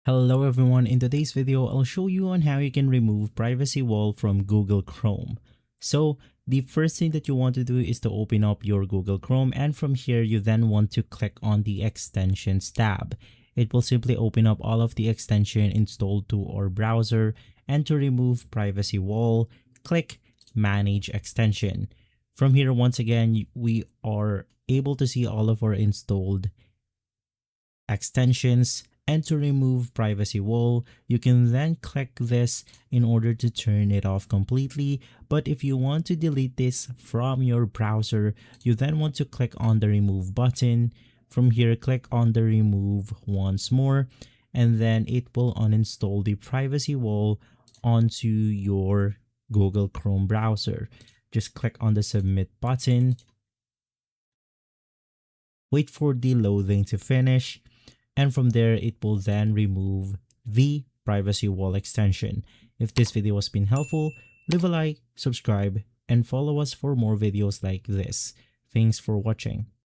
Hello everyone, in today's video I'll show you on how you can remove PrivacyWall from Google Chrome. So the first thing that you want to do is to open up your Google Chrome, and from here you then want to click on the extensions tab. It will simply open up all of the extension installed to our browser, and to remove PrivacyWall, click manage extension. From here, once again, we are able to see all of our installed extensions. And to remove PrivacyWall, you can then click this in order to turn it off completely. But if you want to delete this from your browser, you then want to click on the remove button. From here, click on the remove once more, and then it will uninstall the PrivacyWall onto your Google Chrome browser. Just click on the submit button. Wait for the loading to finish. And from there, it will then remove the PrivacyWall extension. If this video has been helpful, leave a like, subscribe, and follow us for more videos like this. Thanks for watching.